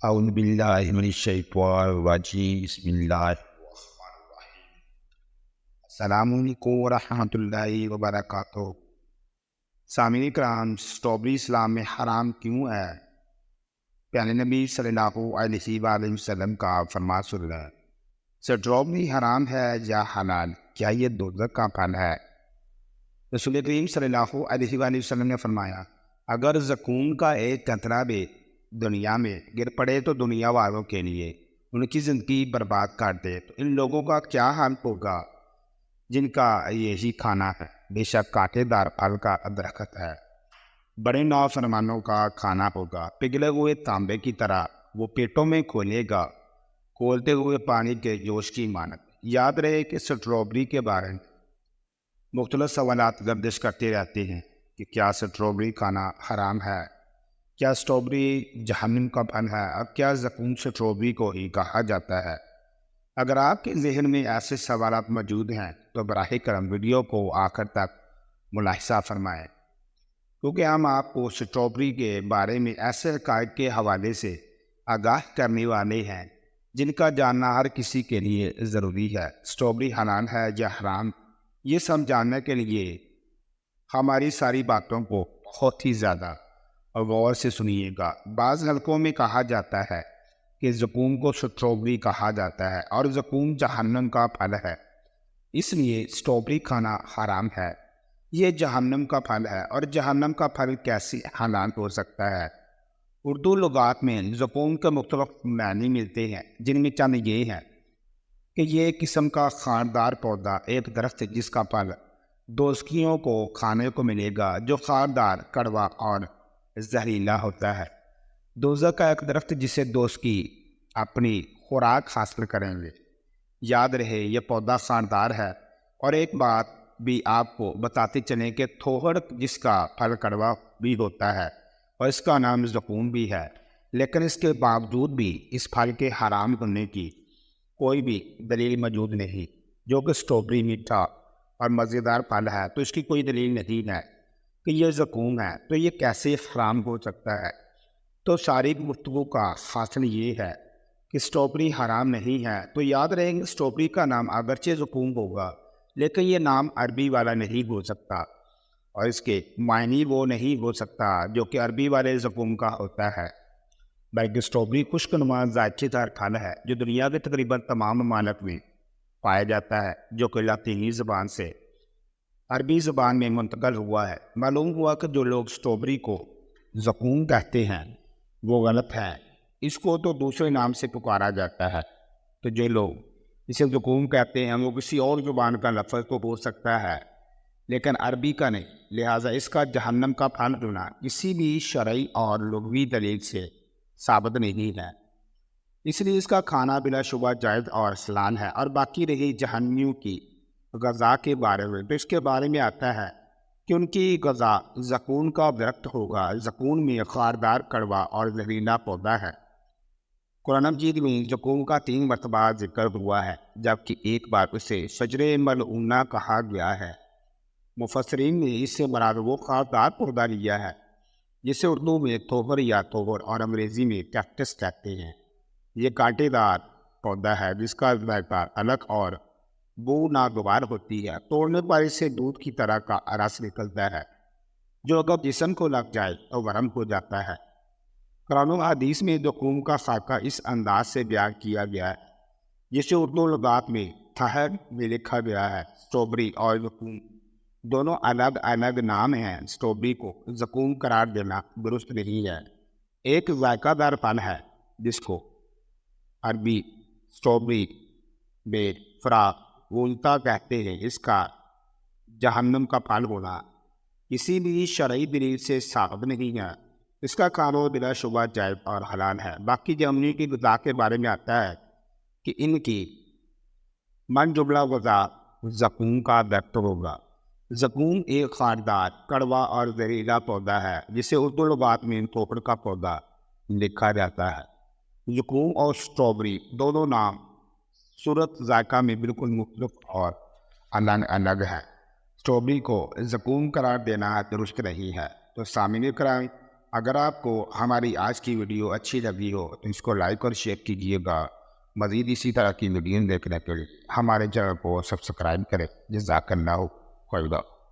اعوذ باللہ من الشیطان الرجیم بسم اللہ الرحمن الرحیم۔ السلام علیکم ورحمۃ اللہ وبرکاتہ۔ سامعین کرام، اسٹرابری اسلام میں حرام کیوں ہے؟ پیارے نبی صلی اللہ علیہ وآلہ وسلم کا فرمان سن رہے ہیں، اسٹرابری حرام ہے یا حلال؟ کیا یہ دوزخ کا پھل ہے؟ رسول کریم صلی اللہ علیہ وآلہ وسلم نے فرمایا، اگر زقوم کا ایک قطرہ بھی دنیا میں گر پڑے تو دنیا والوں کے لیے ان کی زندگی برباد کر دے، تو ان لوگوں کا کیا حال ہوگا جن کا یہی کھانا ہے؟ بے شک کانٹے دار پھل کا درخت ہے، بڑے نافرمانوں کا کھانا ہوگا، پگھلے ہوئے تانبے کی طرح وہ پیٹوں میں کھولے گا، کھولتے ہوئے پانی کے جوش کی مانند۔ یاد رہے کہ اسٹرابری کے بارے میں مختلف سوالات گردش کرتے رہتے ہیں کہ کیا اسٹرابری کھانا حرام ہے؟ کیا اسٹرابری جہنم کا پھل ہے؟ اب کیا زقوم اسٹرابری کو ہی کہا جاتا ہے؟ اگر آپ کے ذہن میں ایسے سوالات موجود ہیں تو براہ کرم ویڈیو کو آخر تک ملاحظہ فرمائیں، کیونکہ ہم آپ کو اسٹرابری کے بارے میں ایسے حقائق کے حوالے سے آگاہ کرنے والے ہیں جن کا جاننا ہر کسی کے لیے ضروری ہے۔ اسٹرابری حلال ہے یا حرام، یہ سمجھانے کے لیے ہماری ساری باتوں کو بہت ہی زیادہ اور غور سے سنیے گا۔ بعض حلقوں میں کہا جاتا ہے کہ زقوم کو اسٹرابری کہا جاتا ہے اور زقوم جہنم کا پھل ہے، اس لیے اسٹرابری کھانا حرام ہے۔ یہ جہنم کا پھل ہے اور جہنم کا پھل کیسے حلال ہو سکتا ہے؟ اردو لغات میں زقوم کے مختلف معنی ملتے ہیں، جن میں چند یہ ہیں کہ یہ ایک قسم کا خاردار پودا، ایک درخت جس کا پھل دوزخیوں کو کھانے کو ملے گا، جو خاردار، کڑوا اور زہریلا ہوتا ہے۔ دوزخ کا ایک درخت جسے دوزخی اپنی خوراک حاصل کریں گے۔ یاد رہے یہ پودا خاردار ہے۔ اور ایک بات بھی آپ کو بتاتے چلیں کہ تھوہڑ جس کا پھل کڑوا بھی ہوتا ہے اور اس کا نام زقوم بھی ہے، لیکن اس کے باوجود بھی اس پھل کے حرام ہونے کی کوئی بھی دلیل موجود نہیں۔ جو کہ اسٹرابری میٹھا اور مزیدار پھل ہے تو اس کی کوئی دلیل نہیں ہے کہ یہ زقوم ہے، تو یہ کیسے حرام ہو سکتا ہے؟ تو ساری گفتگو کا حاصل یہ ہے کہ اسٹرابری حرام نہیں ہے۔ تو یاد رہیں گے اسٹرابری کا نام اگرچہ زقوم ہوگا، لیکن یہ نام عربی والا نہیں ہو سکتا اور اس کے معنی وہ نہیں ہو سکتا جو کہ عربی والے زقوم کا ہوتا ہے، بلکہ اسٹرابری خشک نما ذائقے دار پھل ہے جو دنیا کے تقریباً تمام ممالک میں پایا جاتا ہے، جو کہ لاطینی زبان سے عربی زبان میں منتقل ہوا ہے۔ معلوم ہوا کہ جو لوگ اسٹرابری کو زقوم کہتے ہیں وہ غلط ہے، اس کو تو دوسرے نام سے پکارا جاتا ہے۔ تو جو لوگ اسے زقوم کہتے ہیں وہ کسی اور زبان کا لفظ تو ہو سکتا ہے لیکن عربی کا نہیں، لہٰذا اس کا جہنم کا پھل ہونا کسی بھی شرعی اور لغوی دلیل سے ثابت نہیں ہے، اس لیے اس کا کھانا بلا شبہ جائز اور حلال ہے۔ اور باقی رہی جہنمیوں کی غذا کے بارے میں، تو اس کے بارے میں آتا ہے کہ ان کی غذا زقوم کا درخت ہوگا۔ زقوم میں خاردار، کڑوا اور زہریلا پودا ہے۔ قرآن مجید میں زقوم کا 3 مرتبہ ذکر ہوا ہے، جبکہ ایک بار اسے شجر ملعونہ کہا گیا ہے۔ مفسرین نے اس سے مراد وہ خاردار پودا لیا ہے جسے اردو میں تھوہر یا توہر اور انگریزی میں کیکٹس کہتے ہیں۔ یہ کانٹے دار پودا ہے جس کا ذائقہ الگ اور بو ناگوار ہوتی ہے۔ توڑنے پر اس سے دودھ کی طرح کا رس نکلتا ہے جو اگر جسم کو لگ جائے تو ورم ہو جاتا ہے۔ قرآن و حدیث میں زقوم کا خاکہ اس انداز سے بیان کیا گیا ہے جسے اردو لغات میں تھہر میں لکھا گیا ہے۔ اسٹرابری اور زقوم دونوں الگ الگ نام ہیں۔ اسٹرابری کو زقوم قرار دینا درست نہیں ہے۔ ایک ذائقہ دار پھل ہے جس کو عربی اسٹرابری بے فراق وولتا کہتے ہیں، اس کا جہنم کا پھل ہونا کسی بھی شرعی دلیل سے ثابت نہیں ہے۔ اس کا کھانا بلا شبہ جائز اور حلال ہے۔ باقی جہنمی کی غذا کے بارے میں آتا ہے کہ ان کی من جملہ غذا زقوم کا درخت ہوگا۔ زقوم ایک خاردار، کڑوا اور زہریلا پودا ہے جسے اردو لغات میں تھوہڑ کا پودا لکھا جاتا ہے۔ زقوم اور اسٹرابری دونوں نام صورت ذائقہ میں بالکل مختلف اور الگ الگ ہے۔ اسٹرابری کو زقوم قرار دینا درست نہیں ہے۔ تو سامعین کرام، اگر آپ کو ہماری آج کی ویڈیو اچھی لگی ہو تو اس کو لائک اور شیئر کیجیے گا۔ مزید اسی طرح کی ویڈیو دیکھنے کے لیے ہمارے چینل کو سبسکرائب کریں۔ جزاک اللہ خیرا۔